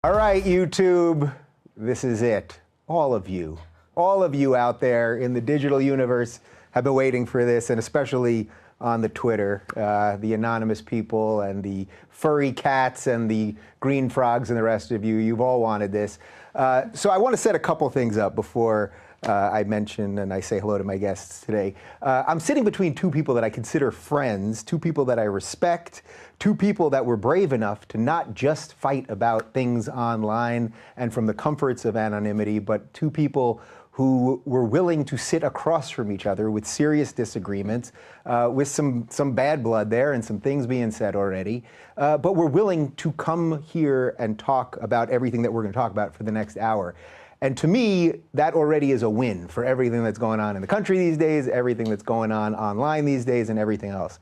All right, YouTube, this is it. All of you out there in the digital universe have been waiting for this, and especially on the Twitter, the anonymous people and the furry cats and the green frogs and the rest of you, you've all wanted this. So I want to set a couple things up before I mention and I say hello to my guests today. I'm sitting between two people that I consider friends, two people that I respect, two people that were brave enough to not just fight about things online and from the comforts of anonymity, but two people who were willing to sit across from each other with serious disagreements, with some bad blood there and some things being said already, but were willing to come here and talk about everything that we're going to talk about for the next hour. And to me, that already is a win for everything that's going on in the country these days, everything that's going on online these days, and everything else.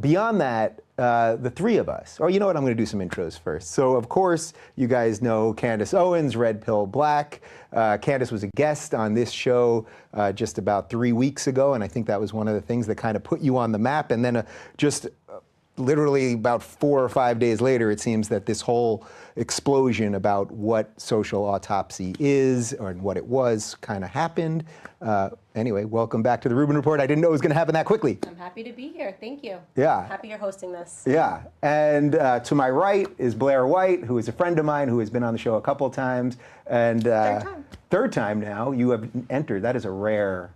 Beyond that, the three of us, or you know what, I'm going to do some intros first. So of course, you guys know Candace Owens, Red Pill Black. Candace was a guest on this show just about 3 weeks ago, and I think that was one of the things that kind of put you on the map. And then literally about 4 or 5 days later, it seems that this whole explosion about what social autopsy is or what it was kind of happened. Anyway, welcome back to the Rubin Report. I didn't know it was going to happen that quickly. I'm happy to be here. Thank you. Yeah. Happy you're hosting this. Yeah. And to my right is Blaire White, who is a friend of mine who has been on the show a couple of times. And third time now, you have entered. That is a rare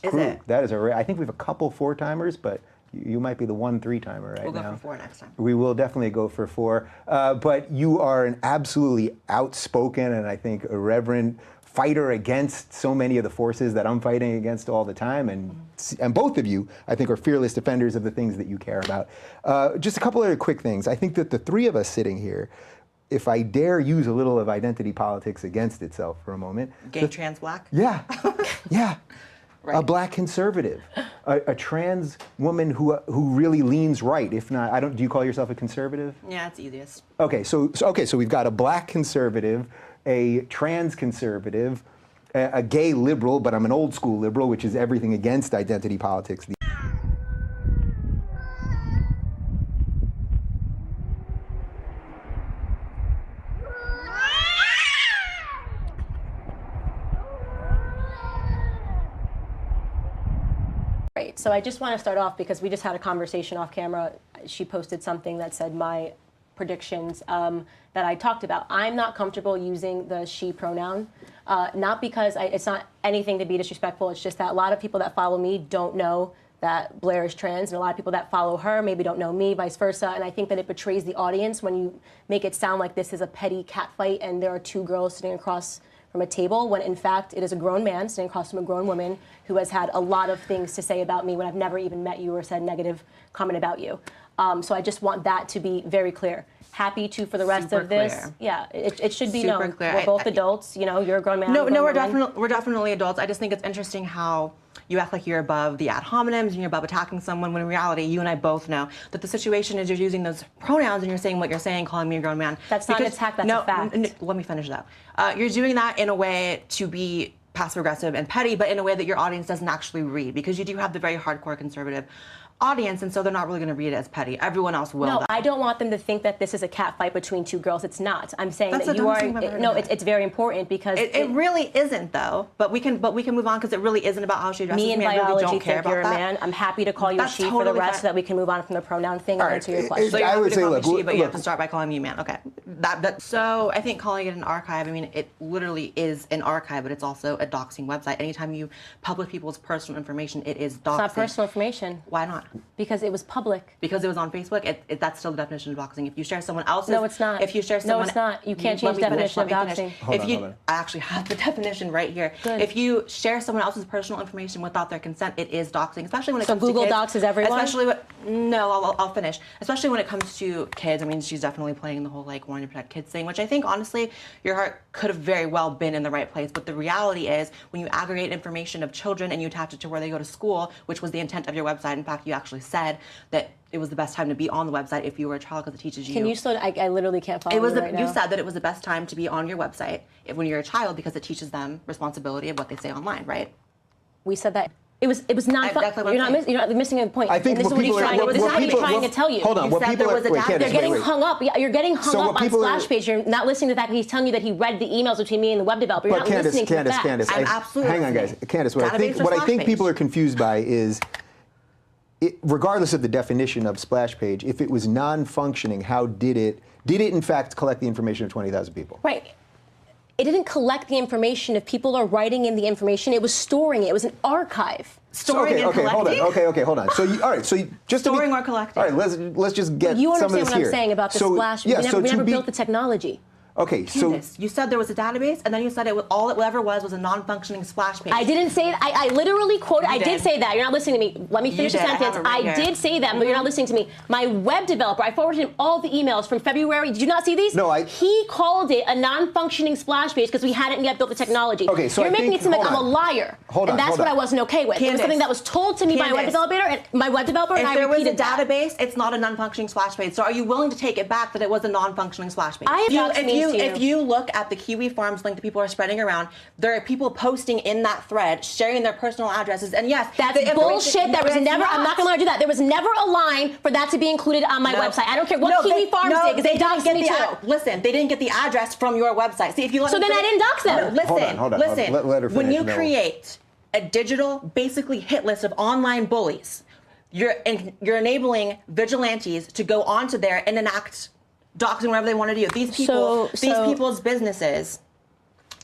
group. Is it? That is a rare. I think we have a couple 4-timers, but you might be the 1 3-timer right now. We'll go for 4 next time. We will definitely go for 4. But you are an absolutely outspoken and I think irreverent fighter against so many of the forces that I'm fighting against all the time. And both of you, I think, are fearless defenders of the things that you care about. Just a couple other quick things. I think that the three of us sitting here, if I dare use a little of identity politics against itself for a moment. Gay, trans, black? Yeah, yeah. Right. A black conservative, a trans woman who really leans right. If not, do you call yourself a conservative? Yeah, it's easiest. Okay, so we've got a black conservative, a trans conservative, a gay liberal, but I'm an old school liberal, which is everything against identity politics. So I just want to start off because we just had a conversation off camera. She posted something that said my predictions that I talked about. I'm not comfortable using the she pronoun, not because it's not anything to be disrespectful. It's just that a lot of people that follow me don't know that Blaire is trans, and a lot of people that follow her maybe don't know me, vice versa. And I think that it betrays the audience when you make it sound like this is a petty catfight and there are two girls sitting across from a table, when in fact it is a grown man sitting across from a grown woman who has had a lot of things to say about me when I've never even met you or said negative comment about you. So I just want that to be very clear. Happy to, for the rest Super of this, clear. Yeah, it should be Super known. clear. We're both adults, you know, you're a grown man. No, we're definitely adults. I just think it's interesting how you act like you're above the ad hominems and you're above attacking someone, when in reality, you and I both know that the situation is you're using those pronouns and you're saying what you're saying, calling me a grown man. That's not an attack, that's a fact. Let me finish though. You're doing that in a way to be passive-aggressive and petty, but in a way that your audience doesn't actually read, because you do have the very hardcore conservative audience, and so they're not really going to read it as petty. Everyone else will. No, I don't want them to think that this is a cat fight between two girls. It's not. I'm saying That's that you are. No, it's very important because it really isn't though. But we can move on because it really isn't about how she dresses. Me and biology really think you're a man. I'm happy to call you a she for the rest, so that we can move on from the pronoun thing and answer your question. So I would say, look, but you have to start by calling me a man. Okay. So I think calling it an archive, I mean, it literally is an archive, but it's also a doxing website. Anytime you publish people's personal information, it is doxing. It's not personal information. Why not? Because it was public. Because it was on Facebook, that's still the definition of doxing. If you share someone else's... No, it's not. If you share someone... No, it's not. You can't change the definition of doxing. Hold on. I actually have the definition right here. Good. If you share someone else's personal information without their consent, it is doxing, especially when it comes to kids. So Google doxes everyone? I'll finish. Especially when it comes to kids. I mean, she's definitely playing the whole, like, wanting to protect kids thing, which I think, honestly, your heart could have very well been in the right place. But the reality is, when you aggregate information of children and you attach it to where they go to school, which was the intent of your website, in fact, you actually said that it was the best time to be on the website if you were a child, because it teaches you. Can you slow? I literally can't follow you right now. You said that it was the best time to be on your website when you're a child because it teaches them responsibility of what they say online, right? We said that. It was not. That's what I'm You're saying. not missing a point. I think and this what is people what are, he's trying, what this is what he's people, trying to tell you. Hold on, You what said people there are, was a wait, data- Candace, They're getting wait, wait. hung up. You're getting hung So up what on people are- splash page. You're not listening to the fact that he's telling you that he read the emails between me and the web developer. You're But not listening to the facts. I'm absolutely hang on, guys. listening. Candace, Database or what I splash think page? people are confused by is, regardless of the definition of splash page, if it was non-functioning, how did it in fact collect the information of 20,000 people? Right. It didn't collect the information. If people are writing in the information, it was storing it. It was an archive. Storing and hold on. collecting? Okay, hold on. So, all right. So, just Storing to be, or collecting? All right, let's just get You some of understand this what here. I'm saying about the So, splash? Yeah, we so never to be, built the technology. Okay, so Candace, you said there was a database, and then you said it was all it ever was a non-functioning splash page. I didn't say that. I literally quoted. You I did did. say that. You're not listening to me. Let me finish the did. I have sentence. it right I here. did say that, but you're not listening to me. My web developer, I forwarded him all the emails from February. Did you not see these? No, He called it a non-functioning splash page because we hadn't yet built the technology. Okay, so you're I making think- it seem like hold I'm a on. liar. Hold on, and that's hold what on. I wasn't okay with. It was Candace. something that was told to me by a web Candace. developer, and If I there was a repeated that. database, it's not a non-functioning splash page. So are you willing to take it back that it was a non-functioning splash page? I have docs means to you. If you look at the Kiwi Farms link that people are spreading around, there are people posting in that thread, sharing their personal addresses, and yes, That's the information- bullshit. There was it's never. I'm not going to let you do that. There was never a line for that to be included on my No. website. I don't care what No, Kiwi Farms did because they didn't doxed get me the too. Listen, they didn't get the address from your website. See, if you let So me then I finish- didn't dox them. No, listen, Hold on. listen. Let her when finish, you and then we'll- create a digital, basically hit list of online bullies, you're enabling vigilantes to go onto there and enact doxing whatever they want to do. These people's businesses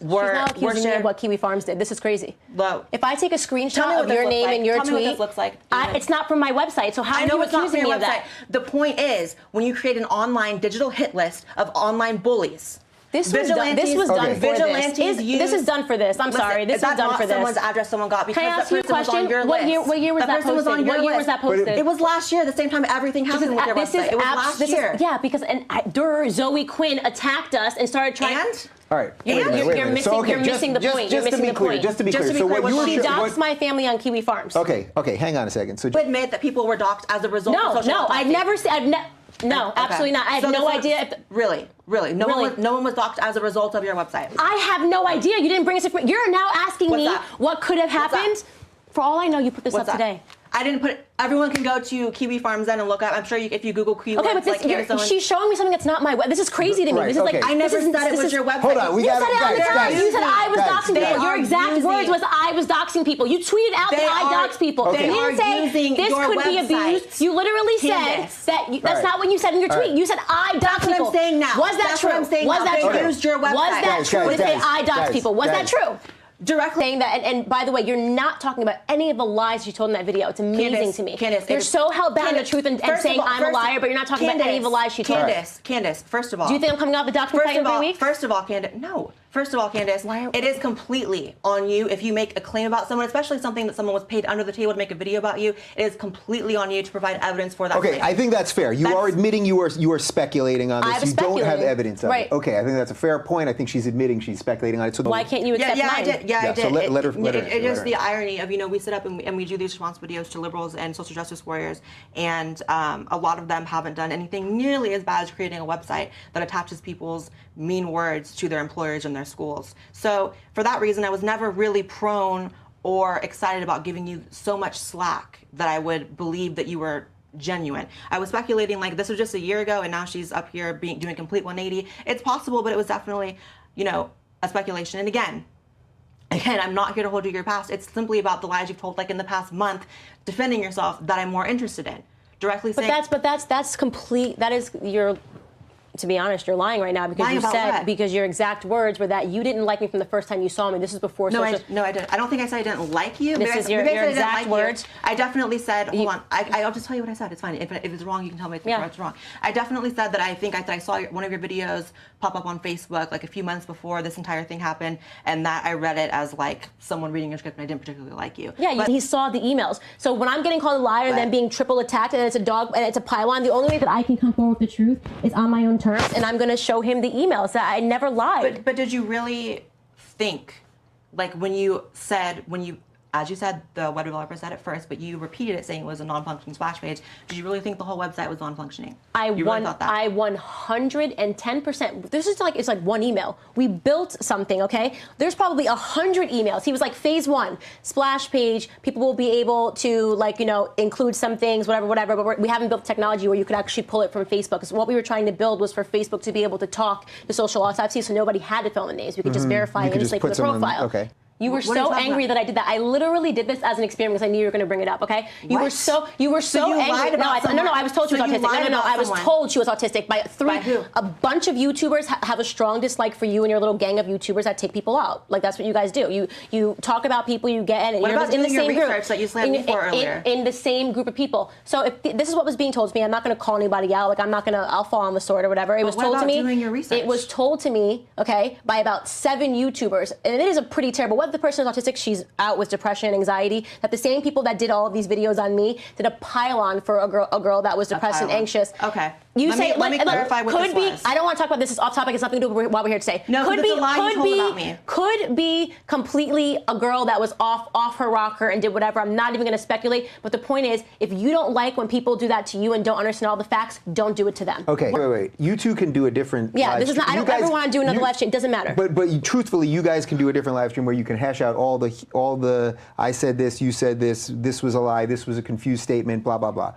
were She's now accusing me shared. of what Kiwi Farms did. This is crazy. Well, If I take a tell me screenshot what of this your looks name like. and your Tell me what tweet, this looks like. it's not from my website. So how I are know you it's not accusing from me your of that? website. The point is, when you create an online digital hit list of online bullies, This was done. This was done Okay. for this. Vigilantes This is done for this. I'm sorry. This is that's done not for this. someone's address someone got because Can I ask that you a person was on question? your What list. year was that person was posted? on your What year was list. that posted? It was last year, the same time everything happened with your website. It was last year. Because Zoe Quinn attacked us and started trying. And? all right. You're, wait a minute, you're, wait a you're minute. missing, So, okay, you're missing the point. You're Just to missing be the clear, point. just to be clear. So what what you were She she doxed my family on Kiwi Farms. Okay, hang on a second. So You admit that people were doxxed as a result of No, social no, networking. I've never seen. No, Okay. absolutely not. I have So no this is- idea. Really? No one was doxxed as a result of your website. I have no idea. You didn't bring us information. You're now asking What's me that? what could have What's that? happened. For all I know, you put this What's up that? today. I didn't put it. Everyone can go to Kiwi Farms then and look up. I'm sure if you Google keywords Okay, but this, like Candace Owens- she's showing me something that's not my web. This is crazy to me. Right, This is okay. like I never this is, said it this was is, your website. Hold on, we You got said it all the time. You said I was doxing They people. Your are exact using- words was I was doxing people. You tweeted out They that I are- doxed people. Okay. You They didn't are say using this your could be website. abused. You literally Candace. said that. That's All right. not what you said in your All tweet. right. You said I doxed That's what people. I'm saying now. Was that That's true? what I'm saying Was now. that They true? used your Was website. that Guys, true? guys, Did it say guys, I doxed guys, people? Was that guys. true? Directly. Saying that, and by the way, you're not talking about any of the lies you told in that video. It's amazing Candace, to me. Candace, You're it- so hell bound to the Candace, truth and first saying of all- I'm a first- liar, but you're not talking about any of the lies she told. Candace, first of all. Do you think I'm coming off the document First in of 3 all, weeks? first of all, Candace, no. First of all, Candace, it is completely on you if you make a claim about someone, especially something that someone was paid under the table to make a video about you. It is completely on you to provide evidence for that Okay, claim. I think that's fair. You are admitting you are speculating on I this. was You don't have speculating. evidence of Right. it. Okay, I think that's a fair point. I think she's admitting she's speculating on it. So Why can't you accept Yeah, mine? I did. Yeah, I Yeah, did. so let her answer, It is let her the answer. irony of, we sit up and we do these response videos to liberals and social justice warriors, and a lot of them haven't done anything nearly as bad as creating a website that attaches people's mean words to their employers and their schools. So for that reason, I was never really prone or excited about giving you so much slack that I would believe that you were genuine. I was speculating like this was just a year ago and now she's up here doing complete 180. It's possible, but it was definitely, a speculation. And again, I'm not here to hold you to your past. It's simply about the lies you've told like in the past month, defending yourself, that I'm more interested in. Directly saying. But that's complete. That is your. To be honest, you're lying right now because Lying you about said what? because your exact words were that you didn't like me from the first time you saw me. This is before No, social. I didn't. I don't think I said I didn't like you. This Maybe is I your said I didn't exact like you. words. I definitely said, hold on. I'll just tell you what I said. It's fine. If it's wrong, you can tell me it's wrong. I definitely said that I saw one of your videos pop up on Facebook like a few months before this entire thing happened, and that I read it as like someone reading your script and I didn't particularly like you. Yeah, he saw the emails. So when I'm getting called a liar and then being triple attacked and it's a dog and it's a pylon, the only way that I can come forward with the truth is on my own terms, and I'm going to show him the emails that I never lied. But did you really think, like when you as you said, the web developer said it first, but you repeated it saying it was a non-functioning splash page. Did you really think the whole website was non-functioning? I You really thought that? I 110%. This is like, it's like one email. We built something, okay? There's probably 100 emails. He was like, phase 1, splash page. People will be able to, like, you know, include some things, whatever. But we haven't built technology where you could actually pull it from Facebook. Because what we were trying to build was for Facebook to be able to talk to social autopsy, so nobody had to fill in the names. We could just verify You could just instantly put from the someone- profile. okay. You were What are you so talking angry about? that I did that. I literally did this as an experiment because I knew you were going to bring it up. Okay? You were What? so you angry. lied about No, I was told she was someone. So you autistic. lied No. about I was someone. told she was autistic by By who? a bunch of YouTubers have a strong dislike for you and your little gang of YouTubers that take people out. Like, that's what you guys do. You talk about people, you get in. What You're about in the doing your same group. research that you slammed me for earlier? In the same group of people. So if this is what was being told to me, I'm not going to call anybody out. Like, I'm not going to. I'll fall on the sword or whatever. It was what told to about me. doing your research? It was told to me, okay, by about 7 YouTubers, and it is a pretty terrible. Whether the person is autistic, she's out with depression, anxiety. That the same people that did all of these videos on me did a pile-on for a girl that was depressed and pile-on. anxious. Okay. You Let say me clarify what could this be. was. I don't want to talk about this. It's off topic. It's nothing to do with what we're here to say. No, could it's be. a lie you Could told be. about me. Could be completely a girl that was off her rocker and did whatever. I'm not even going to speculate. But the point is, if you don't like when people do that to you and don't understand all the facts, don't do it to them. Okay, wait. You two can do a different. Yeah, live this is not. I stream. don't You ever want to do another live stream. It doesn't matter. But truthfully, you guys can do a different live stream where you can hash out all the I said this, you said this was a lie, this was a confused statement, blah blah blah.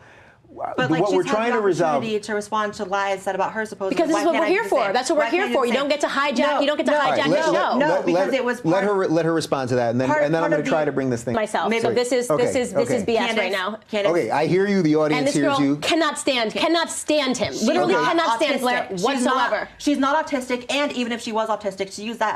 But like, what she's we're had trying the to resolve. opportunity to respond to lies said about her supposedly. Because this is Why what we're can't I here do the for. same? That's what we're Why here can't I do for. the You don't same? get to hijack. You don't get to no, hijack the show. No, because it was part, let her respond to that, and then part I'm of going to try the- to bring this thing Myself. Maybe- So this is BS Candace, right now. Candace, Okay, I hear you. The And audience this hears girl you. cannot stand him. Literally not cannot stand autistic. Blaire whatsoever. She's not autistic, and even if she was autistic, to use that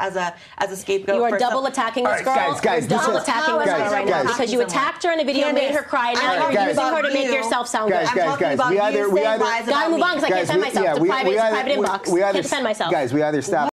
as a scapegoat. You are for double attacking this girl. guys, You're double listen. attacking this girl Guys, right now guys. because you attacked her in a video, made her cry, and now I'm you're talking using her to about make you. yourself sound Guys, good. I'm talking about we you either saying lies Gotta about move me. on because I can't defend myself. It's a private inbox. Can't defend myself. Guys, we either stop